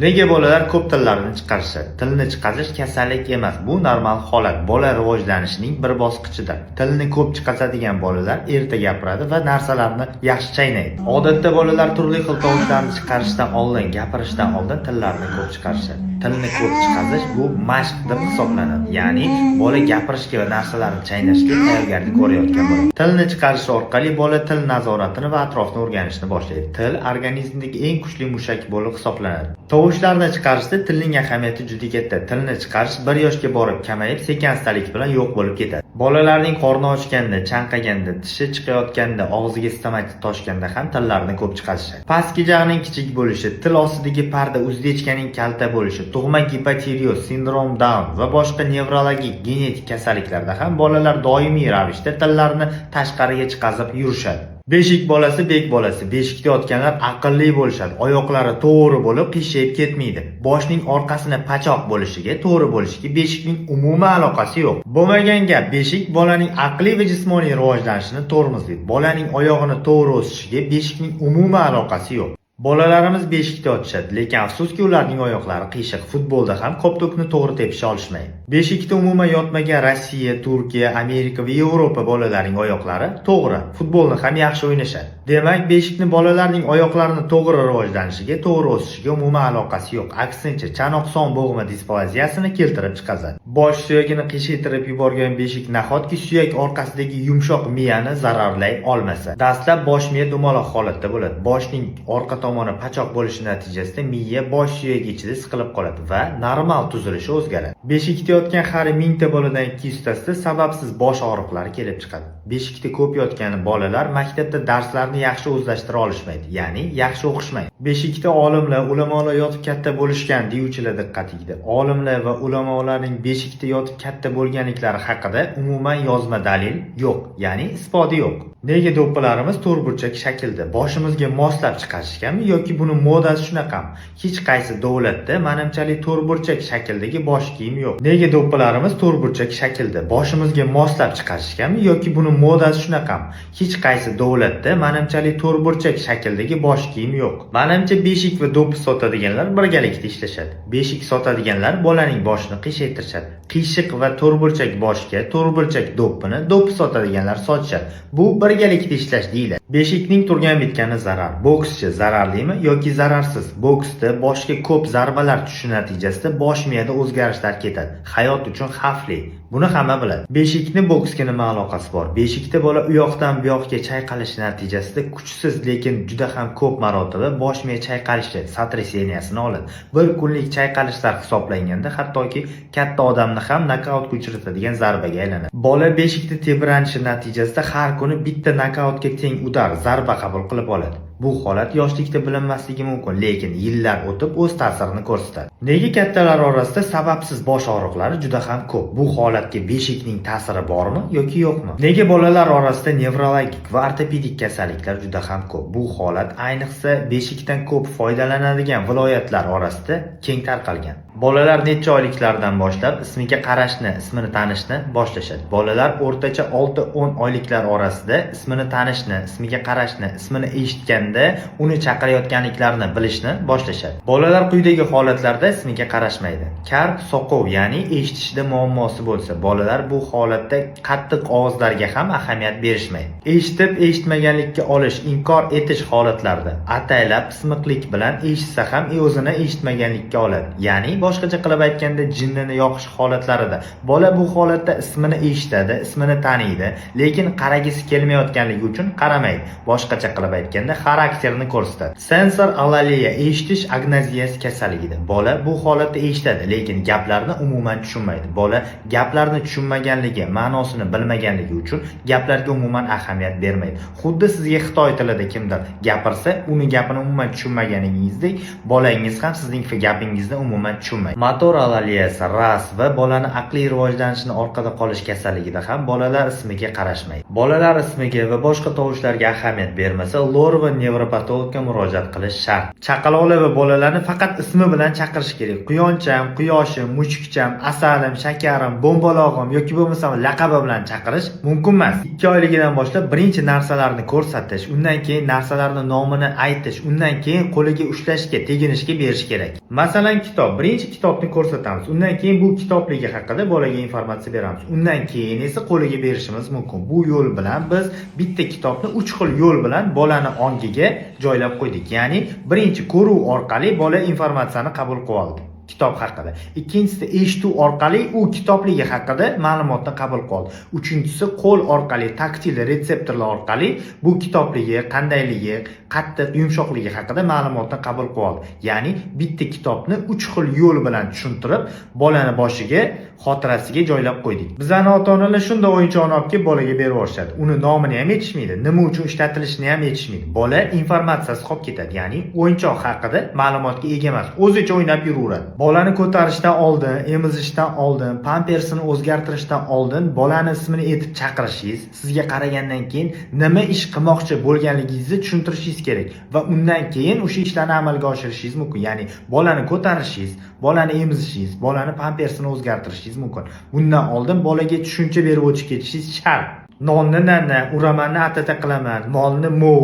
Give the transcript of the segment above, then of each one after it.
Nega bolalar ko'p tillarni chiqarishadi? Tilni chiqarish kasallik emas, bu normal holat. Bola rivojlanishining bir bosqichidir. Tilni ko'p chiqaradigan bolalar erta gapiradi va narsalarni yaxshi chaynaydi. Odatda bolalar turli xil tovushlarni chiqarishdan oldin, gapirishdan oldin tillarni ko'p chiqarishadi. Tilni ko'p chiqarish bu mashq deb hisoblanadi. Ya'ni bola gapirishga va narsalarni chaynashga tayyorgarlik ko'rayotgan bo'ladi. Tilni chiqarish orqali bola til nazoratini va atrofni o'rganishni boshlaydi. Til organizmdagi eng kuchli mushak bo'lib hisoblanadi. Tovushlarni chiqarishda tilning ahamiyati juda katta. Tilni chiqarish 1 yoshga borib kamayib, sekin-astalik bilan yo'q bo'lib ketadi. Bolalarning qorni ochganda, chanqaganda, tishi chiqayotganda, og'ziga stomatik toshganda ham tillarni ko'p chiqarishadi. Pastki jag'ning kichik bo'lishi, til ostidagi parda, uzdechkaning kalta bo'lishi, tug'ma gipotireoz, sindrom Down va boshqa nevrologik genetik kasalliklarda ham bolalar doimiy ravishda tillarni tashqariga chiqarib yurishadi. Beshik bolasi bek bolasi. Beshikda yotganlar aqlli bo'lishadi. Oyoqlari to'g'ri bo'lib, qiyshayib ketmaydi. Boshning orqasini pachoq bo'lishiga, to'g'ri bo'lishiga beshikning umuman aloqasi yo'q. Bo'lmagan gap, beshik bolaning aqliy va jismoniy rivojlanishini tormozlaydi. Bolaning oyog'ini to'g'ri o'sishiga beshikning umuman aloqasi yo'q. Bolalarimiz beshikda yotishadi, lekin afsuski ularning oyoqlari qiyshiq. Futbolda ham koptokni to'g'ri tepisha olishmaydi. Beshikda umuman yotmagan Rossiya, Turkiya, Amerika va Yevropa bolalarining oyoqlari to'g'ri. Futbolni ham yaxshi o'ynashadi. Demak, beshikni bolalarning oyoqlarini to'g'ri rivojlanishiga, to'g'ri o'sishiga umuman aloqasi yo'q. Aksincha, chanoq son bo'g'ma displaziyasini keltirib chiqaradi. Bosh suyagini qiyshaytirib yuborgan beshik nahotki suyak orqasidagi yumshoq miyani zararlay olmasa. Dastlab bosh miya dumaloq holatda bo'ladi. Boshning orqa tomoni pachoq bo'lishi natijasida miya bosh suyagi ichida siqilib qoladi va normal tuzilishi o'zgaradi. Beshikda yotgan har 1000 ta boladan 200 tasida sababsiz bosh og'riqlari kelib chiqadi. Beshikda ko'p yotgan bolalar maktabda darslarni yaxshi o'zlashtira olishmaydi, ya'ni yaxshi o'qishmaydi. Beshikda olimlar, ulamolar yotib katta bo'lishgan deyuvchilar diqqatiga. Olimlar va ulamolarning beshikda yotib katta bo'lganliklari haqida umuman yozma dalil yo'q, ya'ni isboti yo'q. Nega do'ppilarimiz to'rtburchak shaklda? Boshimizga moslab chiqarishganmi yoki buni modasi shunaqami? Hech qaysi davlatda manimchalik to'rtburchak shakldagi bosh kiyim yo'q. Nega do'ppilarimiz to'rtburchak shaklda? Boshimizga moslab chiqarishganmi yoki buni modasi shunaqami? Hech qaysi davlatda manimchalik to'rtburchak shakldagi bosh kiyim yo'q. Manimcha beshik va do'ppi sotadiganlar birgalikda ishlashadi. Beshik sotadiganlar bolaning boshini qiyshaytirishadi. Qiyshiq va to'rtburchak boshga to'rtburchak do'ppini do'ppi sotadiganlar sotishadi. Bu birgalikda ishlash deyiladi. Beshikning turgan bitgani zarar. Bokschi zararlimi yoki zararsiz? Boksda boshga ko'p zarbalar tushishi natijasida bosh miyada o'zgarishlar ketadi. Hayot uchun xavfli. Buni hamma biladi. Beshikni boksga nima aloqasi bor? Beshikda bola u yoqdan bu yoqqa chayqalishi natijasida kuchsiz lekin juda ham ko'p marotaba bosh miya chayqalishi, sotrasyeniyasini oladi. Bir kunlik chayqalishlar hisoblanganda hattoki katta odamni ham nokautga uchratadigan zarbaga aylanadi. Bola beshikda tebranishi natijasida har kuni bitta nokautga teng udar, zarba qabul qilib oladi. Bu holat yoshlikda bilinmasligi mumkin, lekin yillar o'tib o'z ta'sirini ko'rsatadi. Nega kattalar orasida sababsiz bosh og'riqlari juda ham ko'p? Bu holatga beshikning ta'siri bormi yoki yo'qmi? Nega bolalar orasida nevrologik va ortopedik kasalliklar juda ham ko'p? Bu holat ayniqsa beshikdan ko'p foydalanadigan viloyatlar orasida keng tarqalgan. Bolalar necha oyliklardan boshlab ismiga qarashni, ismini tanishni boshlashadi. Bolalar o'rtacha 6-10 oyliklar orasida ismini tanishni, ismiga qarashni, ismini eshitganda uni chaqirayotganliklarini bilishni boshlashadi. Bolalar quyidagi holatlarda ismiga qarashmaydi. Karp, soqov, ya'ni eshitishda muammosi bo'lsa, bolalar bu holatda qattiq ovozlarga ham ahamiyat berishmaydi. Eshitib eshitmaganlikka olish, inkor etish holatlarida ataylab pismiqlik bilan eshitsa ham o'zini eshitmaganlikka oladi. Ya'ni boshqacha qilib aytganda jinnini yoqish holatlarida bola bu holatda ismini eshitadi, ismini taniydi, lekin qaragisi kelmayotganligi uchun qaramaydi. Boshqacha qilib aytganda xarakterini ko'rsatadi. Sensor alaliya, eshitish agnoziyasi kasalligida. Bola bu holatda eshitadi, lekin gaplarni umuman tushunmaydi. Bola gaplarni tushunmaganligi, ma'nosini bilmaganligi uchun gaplarga umuman ahamiyat bermaydi. Xuddi sizga xitoy tilida kimdir gapirsa, uni gapini umuman tushunmaganingizdek, bolangiz ham sizning gapingizni umuman tushunmaydi. Motor alaliyasi, ras va bolani aqliy rivojlanishini orqada qolish kasalligida ham bolalar ismiga qarashmaydi. Bolalar ismiga va boshqa tovushlarga ahamiyat bermasa, lor va nevropatologga murojaat qilish shart. Chaqaloqlar va bolalarni faqat ismi bilan chaqirish kerak. Quyoncham, quyoshim, mushukcham, asalim, shakarim, bombalog'im yoki bo'lmasa laqabi bilan chaqirish mumkin emas. 2 oyligidan boshlab birinchi narsalarni ko'rsatish, undan keyin narsalarning nomini aytish, undan keyin qo'liga ushlashga, teginishga berish kerak. Masalan, kitob, birinchi kitobni ko'rsatamiz. Undan keyin bu kitobligi haqida bolaga informatsiya beramiz. Undan keyin esa qo'liga berishimiz mumkin. Bu yo'l bilan biz bitta kitobni 3 xil yo'l bilan bolani ongiga joylab qo'ydik. Ya'ni birinchi ko'ruv orqali bola informatsiyani qabul qilib oldi. Kitob haqida. Ikkinchisi eshituv orqali u kitobligi haqida ma'lumotni qabul qildi. Uchinchisi qo'l orqali, taktil retseptorlar orqali bu kitobligi, qandayligi, qattiq, yumshoqligi haqida ma'lumotni qabul qildi. Ya'ni bitta kitobni 3 xil yo'l bilan tushuntirib, bolani boshiga, xotirasiga joylab qo'ydik. Bizning ota-onalar shunday o'yinchoqni olib kelib bolaga berib yuborishadi. Uni nomini ham aytishmaydi, nima uchun ishlatilishini ham aytishmaydi. Bola informatsiyasi qolib ketadi. Ya'ni o'yinchoq haqida ma'lumotga ega emas, o'zicha o'ynab yuraveradi. Bolani ko'tarishdan oldin, emizishdan oldin, pampersini o'zgartirishdan oldin bolani ismini aytib chaqirishingiz, sizga qaragandan keyin nima ish qilmoqchi bo'lganligingizni tushuntirishingiz kerak va undan keyin o'sha ishlarni amalga oshirishingiz mumkin. Ya'ni bolani ko'tarishingiz, bolani emizishingiz, bolani pampersini o'zgartirishingiz mumkin. Bundan oldin bolaga tushuncha berib o'tib ketishingiz shart. Nonni nana, uramanni atata qilaman, molni mo,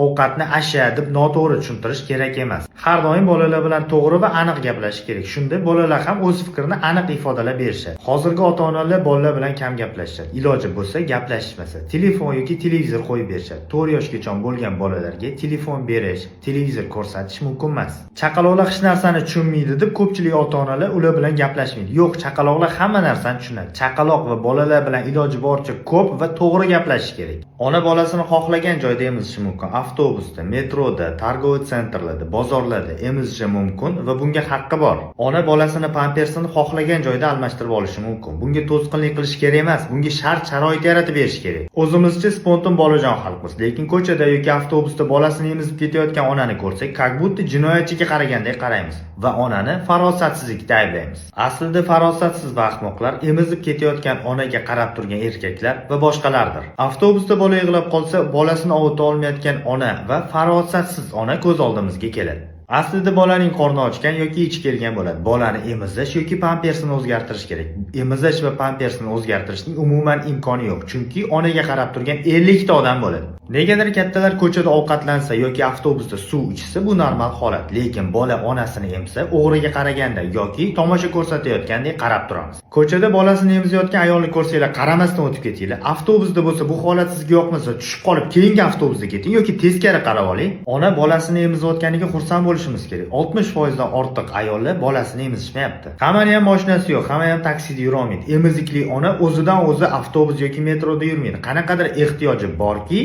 ovqatni asha deb noto'g'ri tushuntirish kerak emas. Har doim bolalar bilan to'g'ri va aniq gaplashish kerak. Shunda bolalar ham o'z fikrini aniq ifodalab berishadi. Hozirgi ota-onalar bolalar bilan kam gaplashadi. Iloji bo'lsa gaplashishmasa, telefon yoki televizor qo'yib berishadi. 4 yoshgacha bo'lgan bolalarga telefon berish, televizor ko'rsatish mumkin emas. Chaqaloqlar hech narsani tushunmaydi deb ko'pchilik ota-onalar ular bilan gaplashmaydi. Yo'q, chaqaloqlar hamma narsani tushunadi. Chaqaloq va bolalar bilan iloji boricha ko'p va to'g'ri gaplashish kerak. Ona bolasini xohlagan joyda emizishi mumkin. Avtobusda, metroda, targovot sentrlarda, bozorlarda emizishi mumkin va bunga haqqi bor. Ona bolasini pampersini xohlagan joyda almashtirib olishi mumkin. Bunga to'sqinlik qilish kerak emas, bunga shart-sharoit yaratib berish kerak. O'zimizcha spontan bolajon xalqmiz, lekin ko'chada yoki avtobusda bolasini emizib ketayotgan onani ko'rsak, как будто jinoyatchiga qaragandek qaraymiz va onani farosatsizlikda ayblaymiz. Aslida farosatsiz va ahmoqlar emizib ketayotgan onaga qarab turgan erkaklar va boshqalardir. Avtobusda bola yig'lab qolsa, bolasini ovuta olmayotgan ona va farosatsiz ona ko'z oldimizga keladi. Aslida bolaning qorni ochgan yoki ichi kelgan bo'ladi. Bolani emizish yoki pampersini o'zgartirish kerak. Emizish va pampersini o'zgartirishning umuman imkoni yo'q, chunki onaga qarab turgan 50 ta odam bo'ladi. Negadir kattalar ko'chada ovqatlansa yoki avtobusda suv ichsa bu normal holat, lekin bola onasini emsa, o'g'riga qaraganda yoki tomosha ko'rsatayotgandek qarab turamiz. Ko'chada bolasini emizayotgan ayolni ko'rsanglar, qaramasdan o'tib ketinglar. Avtobusda bo'lsa bu holat sizga yoqmasa, tushib qolib keyingi avtobusga keting yoki teskari qarab oling. Ona bolasini emizayotganiga xursand bo'lishimiz kerak. 60% dan ortiq ayollar bolasini emizishmayapti. Hammani ham mashinasi yo'q, hamma ham taksida yurolmaydi. Emizikli ona o'zidan o'zi avtobus yoki metroda yurmaydi. Qanaqadir ehtiyoji borki,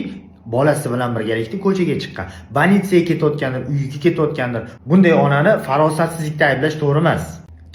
bolasi bilan birgalikda ko'chaga chiqqan, banitsaga ketayotgandir, uyiga ketayotgandir. Bunday onani farosatsizlikda ayblash to'g'ri emas.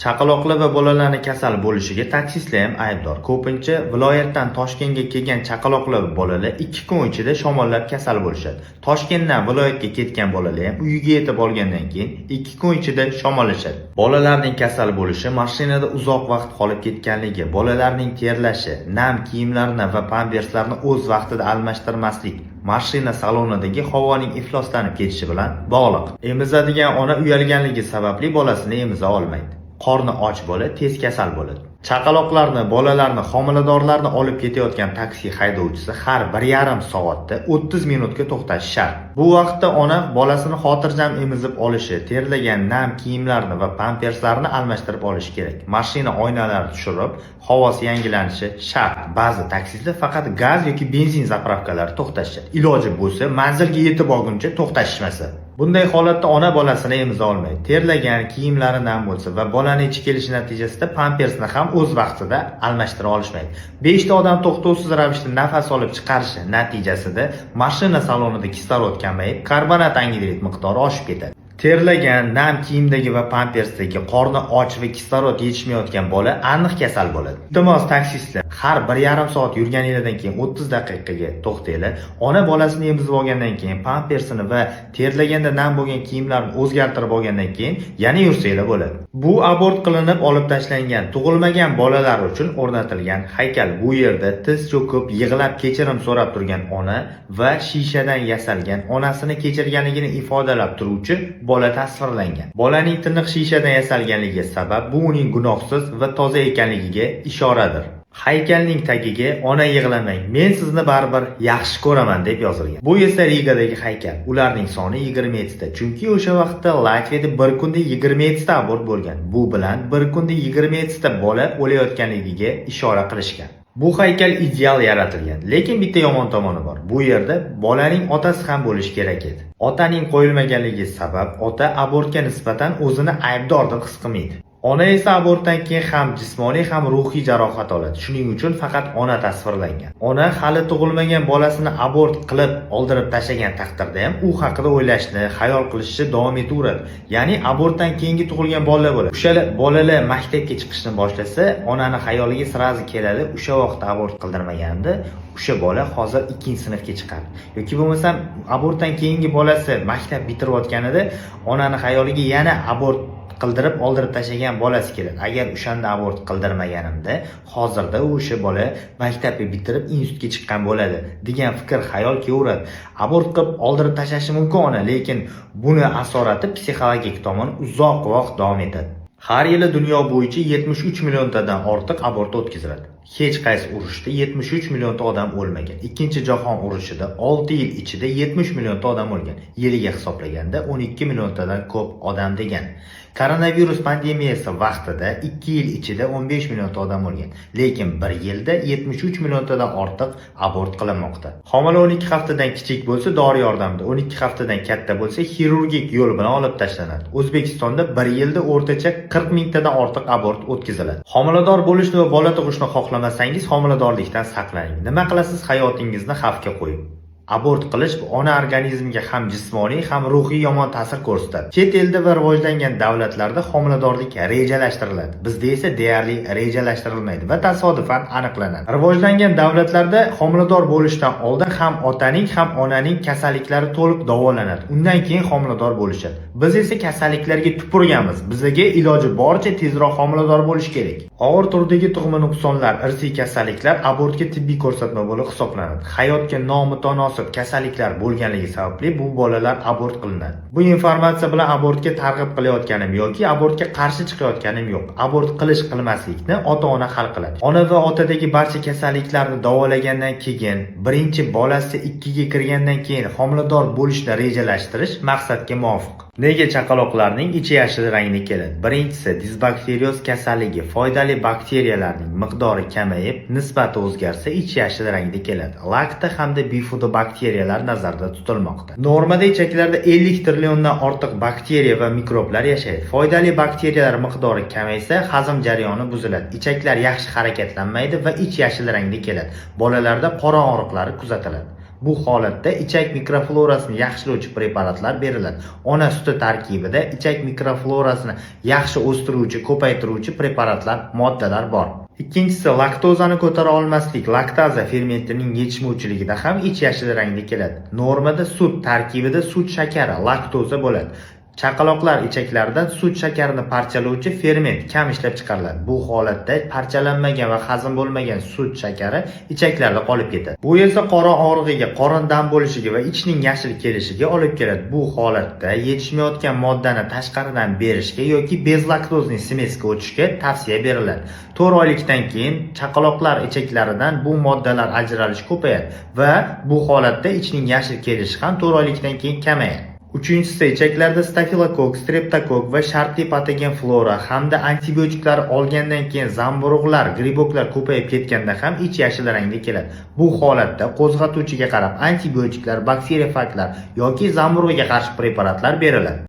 Chaqaloqlar va bolalarni kasal bo'lishiga taksistlar ham aybdor. Ko'pincha viloyatdan Toshkentga kelgan chaqaloqlar va bolalar 2 kun ichida shamollab kasal bo'lishadi. Toshkentdan viloyatga ketgan bolalar ham uyiga yetib olgandan keyin 2 kun ichida shamollashadi. Bolalarning kasal bo'lishi mashinada uzoq vaqt qolib ketganligi, bolalarning terlashi, nam kiyimlarini va pamperslarni o'z vaqtida almashtirmaslik, mashina salonidagi havoning ifloslanib ketishi bilan bog'liq. Emizadigan ona uyalganligi sababli bolasini emiza olmaydi. Qorni och bola tez kasal bo'ladi. Chaqaloqlarni, bolalarni, homiladorlarni olib ketayotgan taksi haydovchisi har 1,5 soatda 30 minutga to'xtashi shart. Bu vaqtda ona bolasini xotirjam emizib olishi, terlagan nam kiyimlarini va pamperslarni almashtirib olishi kerak. Mashina oynalari tushirib, havosi yangilanishi shart. Ba'zi taksilar faqat gaz yoki benzin zapravkalari to'xtashadi. Iloji bo'lsa, manzilga yetib olguncha to'xtashmasa. Bunday holatda ona bolasini emiza olmaydi. Terlagan kiyimlari nam bo'lsa va bolani ichi kelishi natijasida pampersni ham o'z vaqtida almashtira olishmaydi. 5 ta odam to'xtovsiz ravishda nafas olib chiqarishi natijasida mashina salonida kislorod kamayib, karbonat angidrid miqdori oshib ketadi. Terlagan, nam kiyimdagi va pampersdagi, qorni och va kislorod yetishmayotgan bola aniq kasal bo'ladi. Iltimos taksistlar, har 1,5 soat yurganingizdan keyin 30 daqiqaga to'xtanglar. Ona bolasini emizib olgandan keyin pampersini va terlaganda nam bo'lgan kiyimlarni o'zgartirib olgandan keyin yana yursanglar bo'ladi. Bu abort qilinib olib tashlangan tug'ilmagan bolalar uchun o'rnatilgan haykal. Bu yerda tiz cho'kib, yig'lab kechirim so'rab turgan ona va shishadan yasalgan onasini kechirganligini ifodalab turuvchi bola tasvirlangan. Bolaning tiniq shishadan yasalganligi sabab bu uning gunohsiz va toza ekanligiga ishoradir. Haykalning tagiga ona yig'lamang, men sizni baribir yaxshi ko'raman deb yozilgan. Bu esa Rigadagi haykal. Ularning soni 27 ta. Chunki o'sha vaqtda Latviyada bir kunda 27 ta abort bo'lgan. Bu bilan bir kunda 27 ta bola o'layotganligiga ishora qilishgan. Bu haykal ideal yaratilgan, lekin bitta yomon tomoni bor. Bu yerda bolaning otasi ham bo'lishi kerak edi. Otaning qo'yilmaganligi sabab ota abortga nisbatan o'zini aybdor deb his qilmaydi. Ona esa abortdan keyin ham jismoniy ham ruhiy jarohat oladi. Shuning uchun faqat ona tasvirlangan. Ona hali tug'ilmagan bolasini abort qilib oldirib tashlagan taqdirda ham u haqida o'ylashni, xayol qilishni davom etaveradi. Ya'ni abortdan keyingi tug'ilgan bolalar bo'ladi. O'sha bolalar maktabga chiqishni boshlasa, onani xayoliga sirazi keladi, o'sha vaqtda abort qildirmaganda o'sha bola hozir 2-sinfga chiqadi. Yoki bo'lmasam abortdan keyingi bolasi maktab bitirayotganida onani xayoliga yana abort qildirib oldirib tashlagan bolasi keladi. Agar o'shanda abort qildirmaganimda, hozirda o'sha bola maktabni bitirib institutga chiqqan bo'ladi degan fikr xayol kelaveradi. Abort qilib oldirib tashlashi mumkin ona, lekin buni asorati psixologik tomon uzoq vaqt davom etadi. Har yili dunyo bo'yicha 73 milliontadan ortiq abort o'tkaziladi. Hech qaysi urushda 73 millionta odam o'lmagan. Ikkinchi jahon urushida 6 yil ichida 70 millionta odam o'lgan. Yiliga hisoblaganda 12 milliontadan ko'p odam degan. Koronavirus pandemiyasi vaqtida 2 yil ichida 15 millionta odam o'lgan. Lekin 1 yilda 73 milliontadan ortiq abort qilinmoqda. Homila 12 haftadan kichik bo'lsa dori yordamida, 12 haftadan katta bo'lsa xirurgik yo'l bilan olib tashlanadi. O'zbekistonda 1 yilda o'rtacha 40 mingtadan ortiq abort o'tkaziladi. Homilador bo'lishni va bola tug'ishni xohlamasangiz homiladorlikdan saqlaning. Nima qilasiz? Hayotingizni xavfga qo'ying. Abort qilish ona organizmiga ham jismoniy, ham ruhiy yomon ta'sir ko'rsatadi. Chet elda va rivojlangan davlatlarda homiladorlik rejalashtiriladi. Bizda esa deyarli rejalashtirilmaydi va tasodifan aniqlanadi. Rivojlangan davlatlarda homilador bo'lishdan oldin ham otaning, ham onaning kasalliklari to'liq davolanadi. Undan keyin homilador bo'lishadi. Biz esa kasalliklarga tupurganmiz. Bizga iloji boricha tezroq homilador bo'lish kerak. Og'ir turdagi tug'ma nuqsonlar, irsiy kasalliklar abortga tibbiy ko'rsatma bo'lib hisoblanadi. Hayotga nomutanosib kasalliklar bo'lganligi sababli bu bolalar abort qilinadi. Bu informatsiya bilan abortga targ'ib qilayotganim yoki abortga qarshi chiqayotganim yo'q. Abort qilish qilmaslikni ota-ona hal qiladi. Ona va otadagi barcha kasalliklarni davolagandan keyin, birinchi bolasi 2 ga kirgandan keyin homilador bo'lishni rejalashtirish maqsadga muvofiq. Nega chaqaloqlarning ichi yashil rangda keladi? Birinchisi, disbakterioz kasalligi. Foydali bakteriyalarning miqdori kamayib, nisbati o'zgarsa, ich yashil rangda keladi. Lakta hamda bifidobakteriyalar nazarda tutilmoqda. Normada ichaklarda 50 trilliondan ortiq bakteriya va mikroblar yashaydi. Foydali bakteriyalar miqdori kamaysa, hazm jarayoni buziladi. Ichaklar yaxshi harakatlanmaydi va ich yashil rangda keladi. Bolalarda qorin og'riqlari kuzatiladi. Bu holatda ichak mikroflorasini yaxshilovchi preparatlar beriladi. Ona suti tarkibida ichak mikroflorasini yaxshi o'stiruvchi, ko'paytiruvchi preparatlar, moddalar bor. Ikkinchisi, laktozani ko'tara olmaslik. Laktaza fermentining yetishmovchiligida ham ich yashil rangda keladi. Normada sut tarkibida sut shakari, laktoza bo'ladi. Chaqaloqlar ichaklaridan sut shakarini parchalovchi ferment kam ishlab chiqariladi. Bu holatda parchalanmagan va hazm bo'lmagan sut shakari ichaklarda qolib ketadi. Bu esa qorin og'rig'iga, qorin dam bo'lishiga va ichning yashil kelishiga olib keladi. Bu holatda yetishmayotgan moddani tashqaridan berishga yoki bezlaktozli smesga o'tishga tavsiya beriladi. 4 oylikdan keyin chaqaloqlar ichaklaridan bu moddalar ajralishi ko'payadi va bu holatda ichning yashil kelishi ham 4 oylikdan keyin kamayadi. Uchinchisi, ichaklarda stafilokok, streptokok va shartli patogen flora hamda antibiotiklar olgandan keyin zamburug'lar, griboklar ko'payib ketganda ham ich yashil rangda keladi. Bu holatda qo'zg'atuvchiga qarab antibiotiklar, bakteriofaglar yoki zamburug'ga qarshi preparatlar beriladi.